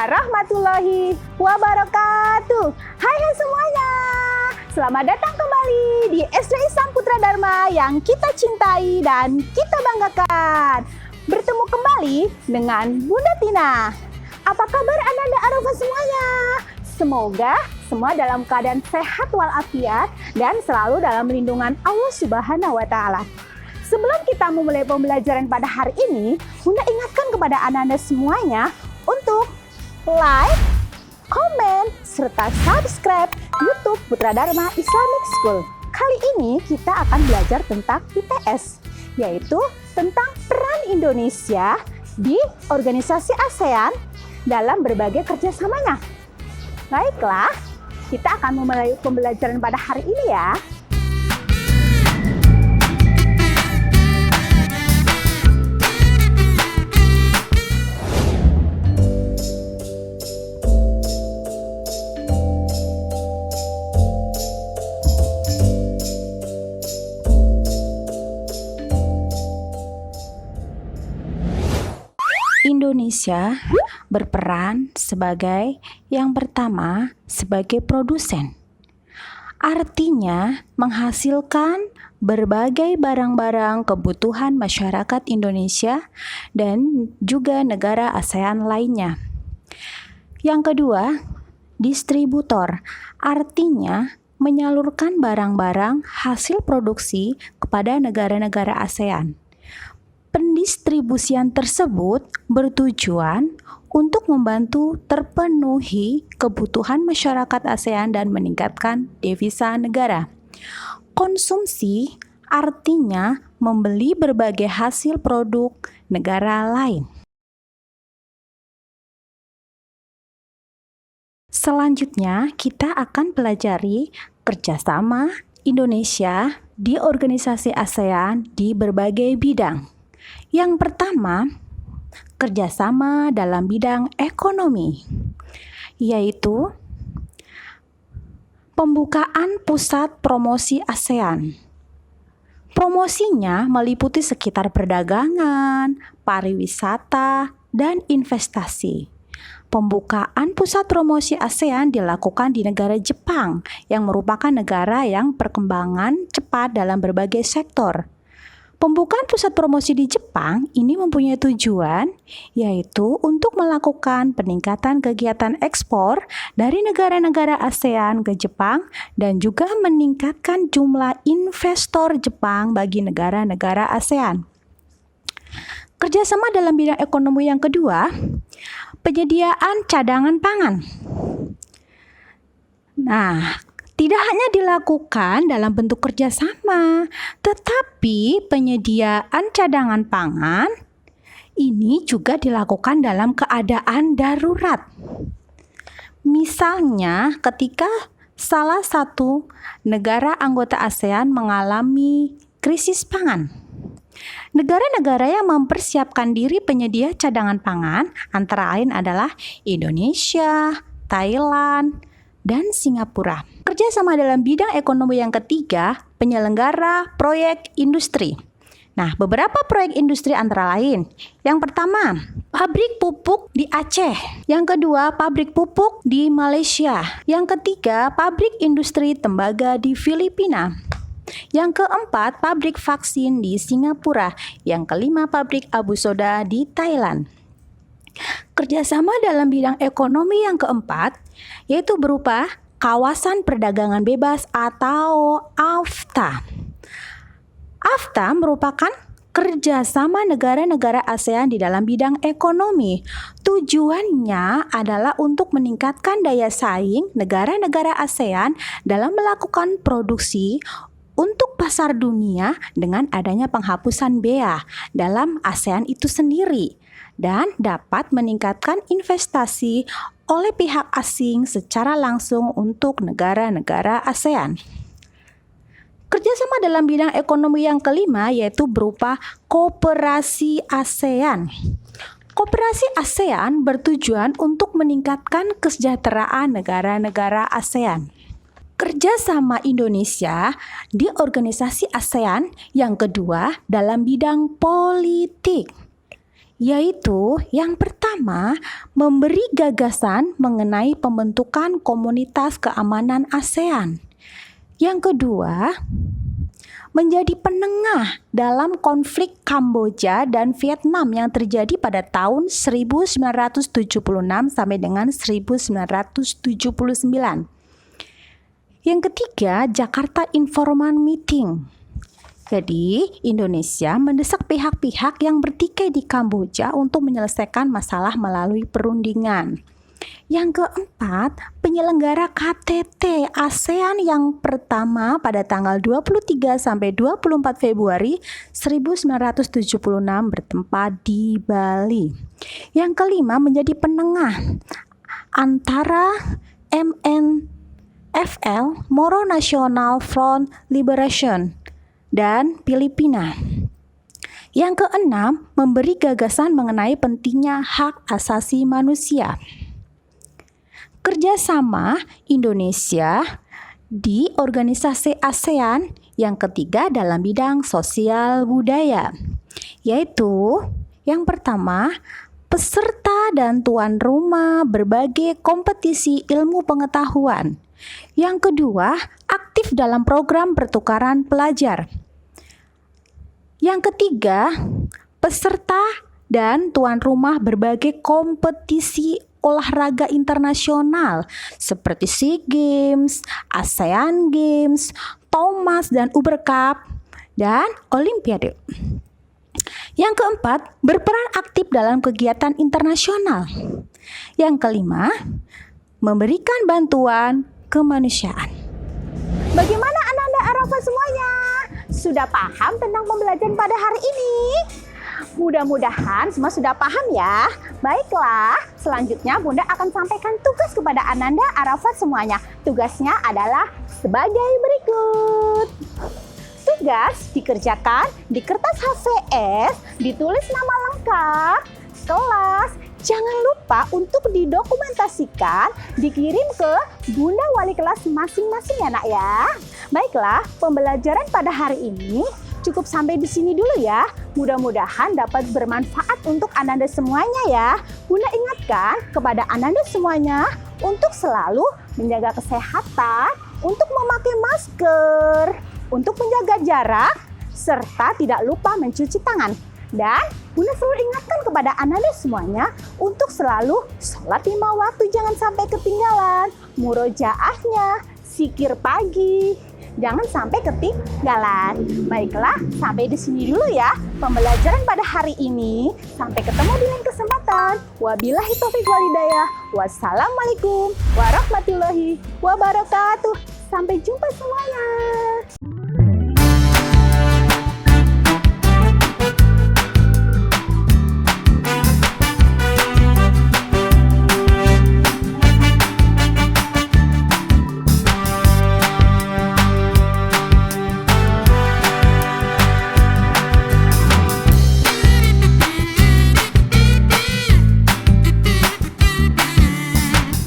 warahmatullahi wabarakatuh. Hai semuanya, selamat datang kembali di SD Islam Putra Dharma yang kita cintai dan kita banggakan. Bertemu kembali dengan Bunda Tina. Apa kabar Ananda Arafah semuanya? Semoga semua dalam keadaan sehat walafiat dan selalu dalam lindungan Allah Subhanahu wa Ta'ala. Sebelum kita memulai pembelajaran pada hari ini, Bunda ingatkan kepada Ananda semuanya untuk like, komen, serta subscribe YouTube Putra Dharma Islamic School. Kali ini kita akan belajar tentang ITS, yaitu tentang peran Indonesia di organisasi ASEAN dalam berbagai kerjasamanya. Baiklah, kita akan memulai pembelajaran pada hari ini ya. Indonesia berperan sebagai yang pertama sebagai produsen. Artinya menghasilkan berbagai barang-barang kebutuhan masyarakat Indonesia dan juga negara ASEAN lainnya. Yang kedua, distributor. Artinya menyalurkan barang-barang hasil produksi kepada negara-negara ASEAN. Pendistribusian tersebut bertujuan untuk membantu terpenuhi kebutuhan masyarakat ASEAN dan meningkatkan devisa negara. Konsumsi artinya membeli berbagai hasil produk negara lain. Selanjutnya, kita akan pelajari kerjasama Indonesia di organisasi ASEAN di berbagai bidang. Yang pertama, kerjasama dalam bidang ekonomi, yaitu pembukaan pusat promosi ASEAN. Promosinya meliputi sekitar perdagangan, pariwisata, dan investasi. Pembukaan pusat promosi ASEAN dilakukan di negara Jepang, yang merupakan negara yang perkembangan cepat dalam berbagai sektor. Pembukaan pusat promosi di Jepang ini mempunyai tujuan, yaitu untuk melakukan peningkatan kegiatan ekspor dari negara-negara ASEAN ke Jepang dan juga meningkatkan jumlah investor Jepang bagi negara-negara ASEAN. Kerjasama dalam bidang ekonomi yang kedua, penyediaan cadangan pangan. Nah, tidak hanya dilakukan dalam bentuk kerjasama, tetapi penyediaan cadangan pangan ini juga dilakukan dalam keadaan darurat. Misalnya, ketika salah satu negara anggota ASEAN mengalami krisis pangan. Negara-negara yang mempersiapkan diri penyedia cadangan pangan antara lain adalah Indonesia, Thailand, dan Singapura. Kerjasama dalam bidang ekonomi yang ketiga, penyelenggara proyek industri. Nah, beberapa proyek industri antara lain. Yang pertama, pabrik pupuk di Aceh. Yang kedua, pabrik pupuk di Malaysia. Yang ketiga, pabrik industri tembaga di Filipina. Yang keempat, pabrik vaksin di Singapura. Yang kelima, pabrik abu soda di Thailand. Kerjasama dalam bidang ekonomi yang keempat, yaitu berupa kawasan perdagangan bebas atau AFTA. AFTA merupakan kerjasama negara-negara ASEAN di dalam bidang ekonomi. Tujuannya adalah untuk meningkatkan daya saing negara-negara ASEAN dalam melakukan produksi untuk pasar dunia dengan adanya penghapusan bea dalam ASEAN itu sendiri dan dapat meningkatkan investasi oleh pihak asing secara langsung untuk negara-negara ASEAN. Kerjasama dalam bidang ekonomi yang kelima yaitu berupa Koperasi ASEAN. Koperasi ASEAN bertujuan untuk meningkatkan kesejahteraan negara-negara ASEAN. Kerjasama Indonesia di organisasi ASEAN yang kedua dalam bidang politik, yaitu yang pertama, memberi gagasan mengenai pembentukan komunitas keamanan ASEAN. Yang kedua, menjadi penengah dalam konflik Kamboja dan Vietnam yang terjadi pada tahun 1976 sampai dengan 1979. Yang ketiga, Jakarta Informal Meeting. Jadi, Indonesia mendesak pihak-pihak yang bertikai di Kamboja untuk menyelesaikan masalah melalui perundingan. Yang keempat, penyelenggara KTT ASEAN yang pertama pada tanggal 23 sampai 24 Februari 1976 bertempat di Bali. Yang kelima, menjadi penengah antara MNFL, Moro National Front Liberation, dan Filipina. Yang keenam, memberi gagasan mengenai pentingnya hak asasi manusia. Kerjasama Indonesia di organisasi ASEAN yang ketiga dalam bidang sosial budaya, yaitu yang pertama, peserta dan tuan rumah berbagai kompetisi ilmu pengetahuan. Yang kedua, aktif dalam program pertukaran pelajar. Yang ketiga, peserta dan tuan rumah berbagai kompetisi olahraga internasional seperti SEA Games, ASEAN Games, Thomas dan Uber Cup, dan Olimpiade. Yang keempat, berperan aktif dalam kegiatan internasional. Yang kelima, memberikan bantuan kemanusiaan. Bagaimana Ananda Arafat semuanya? Sudah paham tentang pembelajaran pada hari ini? Mudah-mudahan semua sudah paham ya. Baiklah, selanjutnya Bunda akan sampaikan tugas kepada Ananda Arafat semuanya. Tugasnya adalah sebagai berikut. Tugas dikerjakan di kertas HVS, ditulis nama lengkap, kelas. Jangan lupa untuk didokumentasikan, dikirim ke Bunda Wali kelas masing-masing ya nak ya. Baiklah, pembelajaran pada hari ini cukup sampai di sini dulu ya. Mudah-mudahan dapat bermanfaat untuk Ananda semuanya ya. Bunda ingatkan kepada Ananda semuanya untuk selalu menjaga kesehatan, untuk memakai masker, untuk menjaga jarak, serta tidak lupa mencuci tangan. Dan Bunda selalu ingatkan kepada Ananda semuanya untuk selalu sholat 5 waktu, jangan sampai ketinggalan. Murojaahnya, zikir pagi, jangan sampai ketinggalan. Baiklah, sampai di sini dulu ya pembelajaran pada hari ini. Sampai ketemu di lain kesempatan. Wabillahi taufiq walhidayah. Wassalamualaikum warahmatullahi wabarakatuh. Sampai jumpa semuanya.